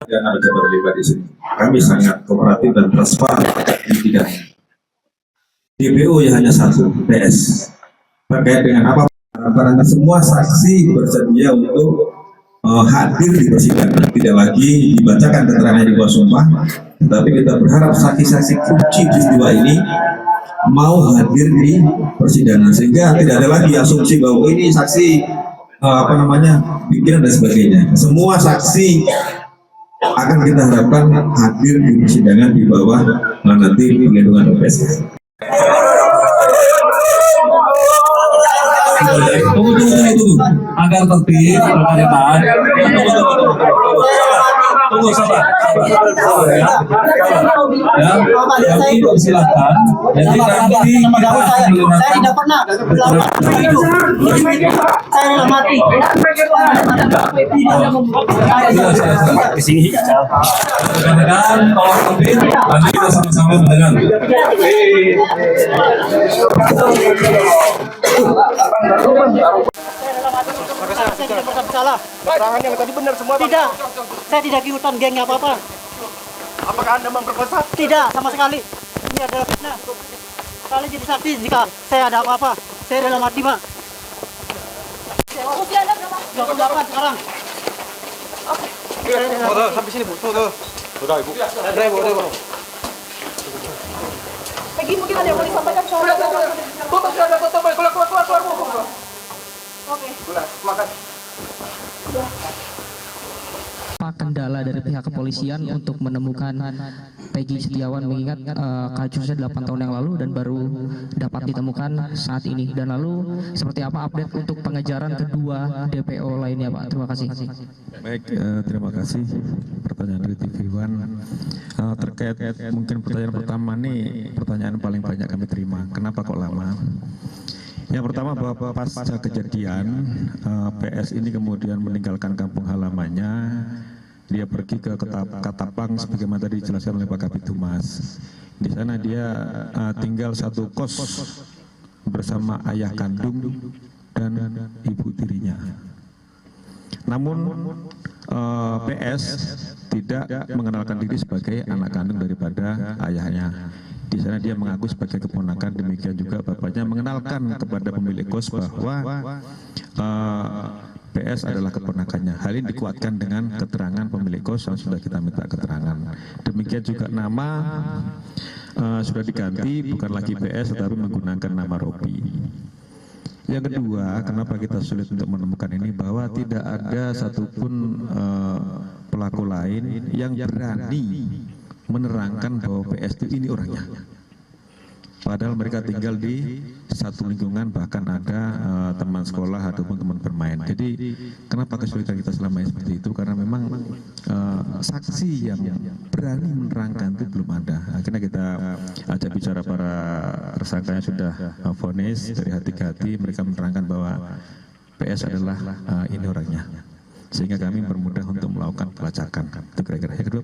Dan ada terlibat di sini. Kami sangat kooperatif dan transparan di bidang. DPO ya hanya satu, PS. Terkait dengan apa? Karena semua saksi bersedia untuk hadir di persidangan, tidak lagi dibacakan keterangan di bawah sumpah, tapi kita berharap saksi-saksi kunci peristiwa ini mau hadir di persidangan sehingga tidak ada lagi asumsi bahwa ini saksi bikinan dan sebagainya. Semua saksi akan kita harapkan hadir di persidangan di bawah nanti perlindungan LPSK. Tunggu agar tertib rekan-rekan. Tunggu sabar ya. Kami silakan. Jadi nanti saya tidak pernah saya mati. Di sini. Rekan-rekan, tolong tertib. Nanti kita sama-sama mendengar. Saya tidak pernah bersalah. Keterangan yang tadi benar semua, Pak? Tidak, saya tidak ikutan geng apa-apa. Apakah Anda memperkosa? Tidak, sama sekali. Ini adalah fitnah. Kalian jadi saksi jika saya ada apa-apa. Saya rela mati, Pak. Usia Anda berapa? 28 sekarang. Foto sampai sini, Bu. Foto. Sudah, Ibu. Sudah, Ibu. Pegi, mungkin ada yang boleh sampaikan soal Tutup, keluar, Bu. Oke. Makan. Apa kendala dari pihak kepolisian untuk menemukan Peggy Setiawan mengingat kasusnya 8 tahun yang lalu dan baru dapat ditemukan saat ini, dan lalu seperti apa update untuk pengejaran kedua DPO lainnya, Pak? Terima kasih. Baik, terima kasih pertanyaan dari TV One. Terkait mungkin pertanyaan pertama nih, pertanyaan paling banyak kami terima, kenapa kok lama? Yang pertama bahwa pasca kejadian PS ini kemudian meninggalkan kampung halamannya, dia pergi ke Katapang sebagaimana tadi dijelaskan oleh Pak Kabid Humas. Di sana dia tinggal satu kos bersama ayah kandung dan ibu tirinya. Namun PS tidak mengenalkan diri sebagai anak kandung daripada ayahnya. Di sana dia mengaku sebagai keponakan, demikian juga bapaknya mengenalkan kepada pemilik kos bahwa PS adalah keponakannya. Hal ini dikuatkan dengan keterangan pemilik kos yang sudah kita minta keterangan. Demikian juga nama sudah diganti, bukan lagi PS tetapi menggunakan nama Robi. Yang kedua, kenapa kita sulit untuk menemukan ini, bahwa tidak ada satupun pelaku lain yang berani menerangkan bahwa PS itu ini orangnya. Padahal mereka tinggal di satu lingkungan, bahkan ada teman sekolah ataupun teman bermain. Jadi kenapa kesulitan kita selama ini seperti itu? Karena memang saksi yang berani menerangkan itu belum ada. Akhirnya kita ajak bicara para tersangka yang sudah vonis dari hati ke hati, mereka menerangkan bahwa PS adalah ini orangnya. Sehingga kami bermudah untuk melakukan pelacakan. Itu kira-kira. Yang kedua,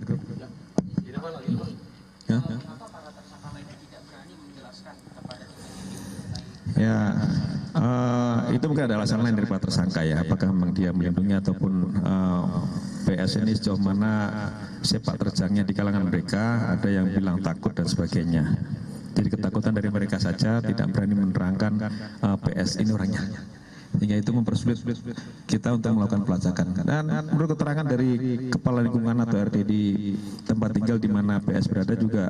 itu mungkin ada alasan lain dari para tersangka ya, apakah memang dia melindungi ataupun PS ini sejauh mana sepak terjangnya di kalangan mereka, ada yang bilang takut dan sebagainya. Jadi ketakutan dari mereka saja, tidak berani menerangkan PS ini orangnya. Sehingga itu mempersulit kita untuk melakukan pelacakan. Dan menurut keterangan dari kepala lingkungan atau RT di tempat tinggal di mana PS berada juga,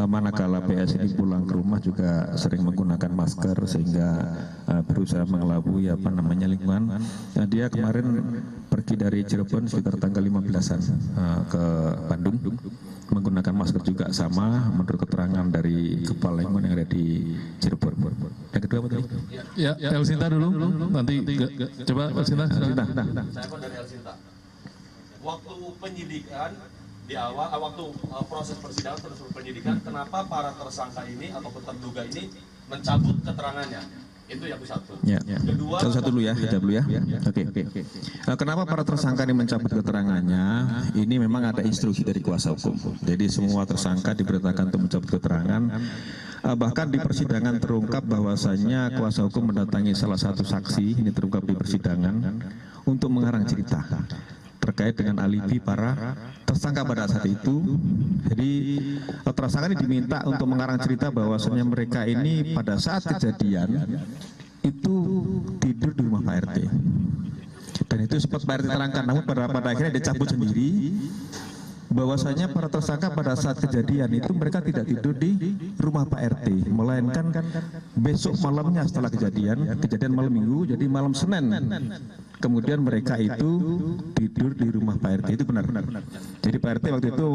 manakala PS ini pulang ke rumah juga sering menggunakan masker sehingga berusaha mengelabui lingkungan. Nah, dia kemarin pergi dari Cirebon sekitar tanggal 15-an ke Bandung menggunakan masker juga sama menurut keterangan dari kepala lingkungan yang ada di Cirebon. Yang kedua apa tadi? Ya, Elsinta dulu, nanti coba Elsinta. Saya dari Elsinta. Waktu penyidikan di awal, waktu proses persidangan terus penyidikan, kenapa para tersangka ini atau terduga ini mencabut keterangannya? Itu yang satu. Ya. Kedua, satu dulu ya, kita dulu ya. Oke. Kenapa para tersangka ini mencabut keterangannya? Ini memang ada instruksi dari kuasa hukum. Jadi semua tersangka diperintahkan untuk mencabut keterangan. Bahkan di persidangan terungkap bahwasanya kuasa hukum mendatangi salah satu saksi, ini terungkap di persidangan, untuk mengarang cerita. terkait dengan alibi para tersangka pada saat itu. Jadi tersangka ini diminta untuk mengarang cerita bahwasanya mereka ini pada saat kejadian itu tidur di rumah Pak RT. Dan itu sempat Pak RT terangkan, namun pada akhirnya dia cabut sendiri bahwasanya para tersangka pada saat kejadian itu mereka tidak tidur di rumah Pak RT, melainkan besok malamnya setelah kejadian malam Minggu, jadi malam Senin, kemudian mereka itu tidur di rumah Pak RT. Itu benar. Jadi Pak RT waktu itu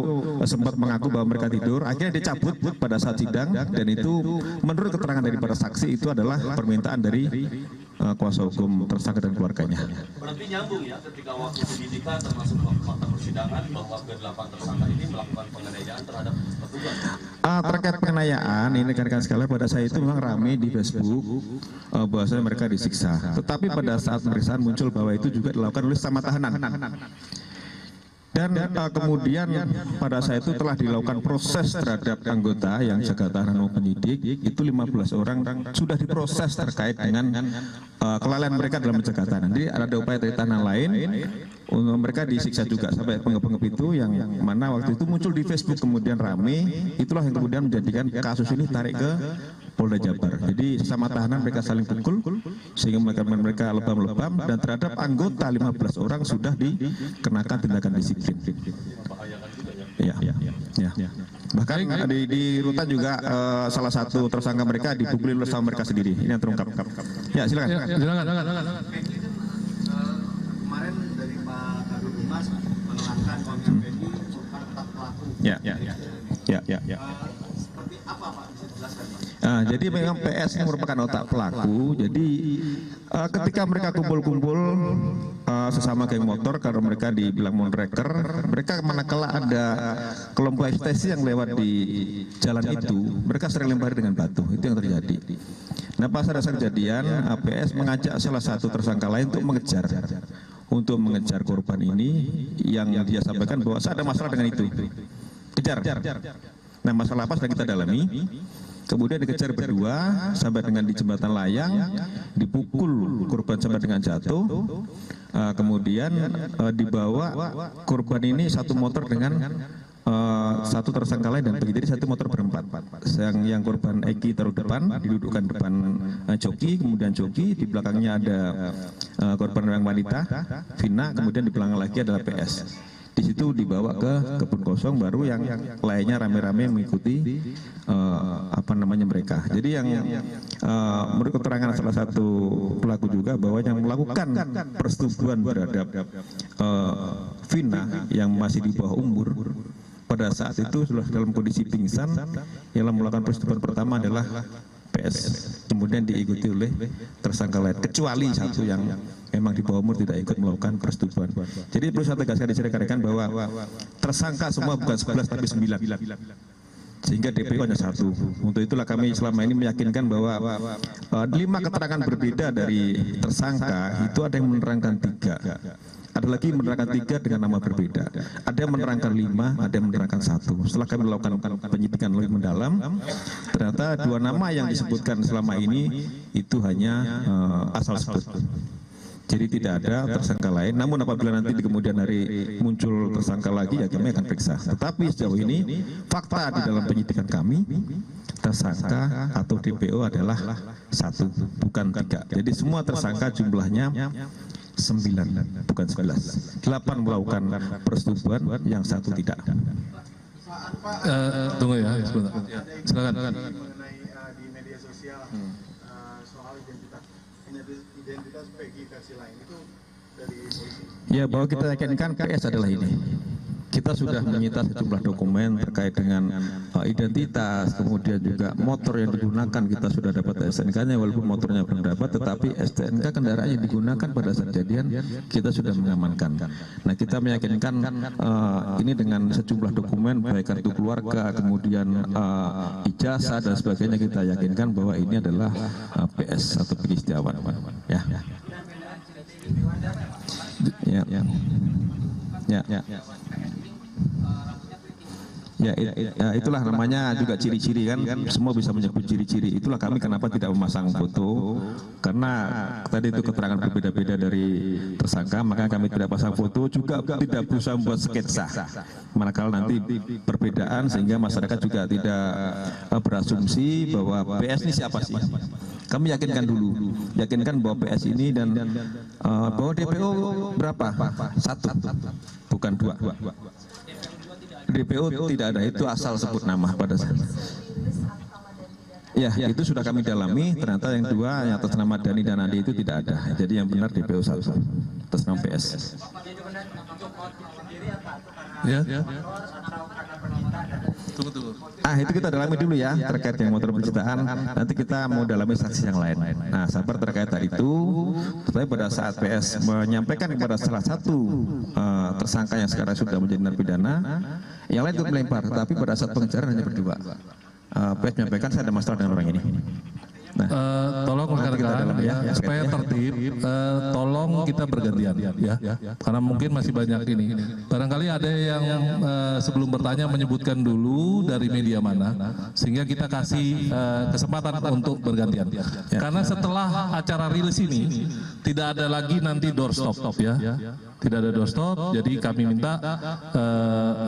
sempat mengaku bahwa mereka tidur, akhirnya dicabut pada saat sidang, dan itu menurut keterangan dari para saksi itu adalah permintaan dari kuasa hukum tersangka dan keluarganya. Berarti nyambung ya ketika waktu penyidikan termasuk fakta persidangan bahwa ke-8 tersangka ini melakukan penganiayaan terhadap petugas. Terkait penganiayaan ini rekan-rekan sekalian, pada saat itu memang ramai di Facebook bahwasanya mereka disiksa. Tetapi pada saat pemeriksaan muncul bahwa itu juga dilakukan oleh sesama tahanan. Dan kemudian pada saat itu telah dilakukan proses terhadap anggota yang jaga tahanan maupun penyidik, itu 15 orang sudah diproses terkait dengan kelalaian mereka dalam menjaga tahanan. Jadi ada upaya dari tahanan lain, mereka disiksa juga sampai penggep-penggep itu yang mana waktu itu muncul di Facebook kemudian rame, itulah yang kemudian menjadikan kasus ini tarik ke Polda Jabar. Jadi sesama tahanan mereka saling pukul sehingga mereka lebam-lebam, dan terhadap anggota 15 orang sudah dikenakan tindakan disiplin. Ya. Bahkan di rutan juga salah satu tersangka mereka dipukuli oleh sama mereka sendiri. Ini yang terungkap. Ya, silakan. Silakan. Kemarin dari Pak Kabid Humas menerangkan konsep ini merupakan otak pelaku. Ya. Seperti apa Pak? Bisa dijelaskan Pak? Jadi memang PS ini merupakan otak pelaku. Jadi ketika mereka kumpul-kumpul sesama geng motor, karena mereka dibilang monreker, mereka manakala ada kelompok ekstasi yang lewat di jalan itu, mereka sering lempar dengan batu. Itu yang terjadi. Nah, pas ada kejadian, PS mengajak salah satu tersangka lain untuk mengejar korban ini, yang dia sampaikan bahwa ada masalah dengan itu. Kejar. Nah, masalah apa sedang kita dalami. Kemudian dikejar berdua sampai dengan di jembatan layang, dipukul korban sampai dengan jatuh. Kemudian dibawa korban ini satu motor dengan satu tersangka lain dan pergi. Jadi satu motor berempat. Yang korban Eki taruh depan, didudukkan depan joki, kemudian joki, di belakangnya ada korban yang wanita, Vina, kemudian di belakang lagi adalah PS. Di situ dibawa ke kebun kosong, baru yang lainnya rame-rame mengikuti mereka. Jadi yang menurut keterangan salah satu pelaku juga bahwa yang melakukan persetubuhan terhadap Vina yang masih di bawah umur pada saat itu sudah dalam kondisi pingsan, yang melakukan persetubuhan pertama adalah PS, kemudian diikuti oleh tersangka lain, kecuali satu yang memang di bawah umur tidak ikut melakukan persetubuhan. Jadi perlu saya tegaskan di sini rekan-rekan bahwa tersangka semua bukan 11 tapi 9, sehingga DPO hanya 1. Untuk itulah kami selama ini meyakinkan bahwa 5 keterangan berbeda dari tersangka itu ada yang menerangkan 3. Ada lagi menerangkan 3 dengan nama berbeda. Ada yang menerangkan 5, ada yang menerangkan 1. Setelah kami melakukan penyidikan lebih mendalam, ternyata 2 nama yang disebutkan selama ini itu hanya asal sebut. Jadi tidak ada tersangka lain. Namun apabila nanti di kemudian hari muncul tersangka lagi, ya kami akan periksa. Tetapi sejauh ini fakta di dalam penyidikan kami, tersangka atau DPO adalah 1, bukan 3. Jadi semua tersangka jumlahnya 9, bukan 11. 8 melakukan persetubuhan, yang 1 tidak. Tunggu ya, sebentar. Silakan. Mengenai di media sosial soal identitas PG versi lain itu dari polisi. Ya, bahwa kita yakinkan PS adalah ini. Kita sudah menyita sejumlah dokumen terkait dengan identitas, kemudian juga motor yang digunakan kita sudah dapat STNK-nya, walaupun motornya belum dapat, tetapi STNK kendaraan yang digunakan pada saat kejadian kita sudah mengamankan. Nah, kita meyakinkan ini dengan sejumlah dokumen, baik kartu keluarga, kemudian ijazah dan sebagainya, kita yakinkan bahwa ini adalah PS atau Peggy Setiawan. itulah namanya juga ciri-ciri kan, semua bisa menyebut ciri-ciri. Itulah kami kenapa tidak memasang foto, karena tadi itu keterangan berbeda-beda dari tersangka, maka kami tidak pasang foto, juga tidak berusaha membuat sketsa. Manakala nanti perbedaan sehingga masyarakat juga tidak berasumsi bahwa PS ini siapa sih. Kami yakinkan dulu, yakinkan bahwa PS ini dan bahwa DPO berapa? 1, bukan 2. DPO tidak ada, itu asal sebut nama pada saat. Ya, itu sudah kami dalami, ternyata yang 2 yang atas nama Dani dan Andi itu tidak ada. Jadi yang benar DPO 1 atas nama PS. Ya. Tunggu. Itu kita dalami dulu ya, terkait yang motor penciptaan. Nanti kita mau dalami saksi yang lain. Nah, sabar terkait hal itu. Tetapi pada saat PS menyampaikan kepada salah satu tersangka yang sekarang sudah menjadi narapidana, yang lain itu melempar. Tapi pada saat pengejaran hanya berdua. PS menyampaikan saya ada masalah dengan orang ini. Nah, tolong rekan-rekan ya, supaya tertib, tolong kita bergantian ya, karena mungkin masih banyak ini. Barangkali ada yang sebelum bertanya menyebutkan dulu dari media mana, sehingga kita kasih kesempatan untuk bergantian. Karena setelah acara rilis ini tidak ada lagi nanti doorstop ya, tidak ada doorstop. Jadi kami minta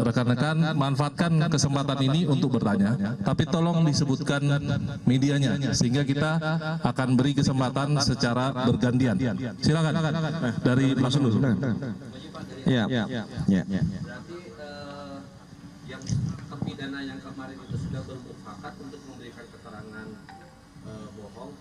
rekan-rekan manfaatkan kesempatan ini untuk bertanya, tapi tolong disebutkan medianya sehingga kita akan beri kesempatan secara bergantian. Silakan dari Mas Nur. Ya. Berarti yang terpidana yang kemarin itu sudah bermufakat untuk memberikan keterangan bohong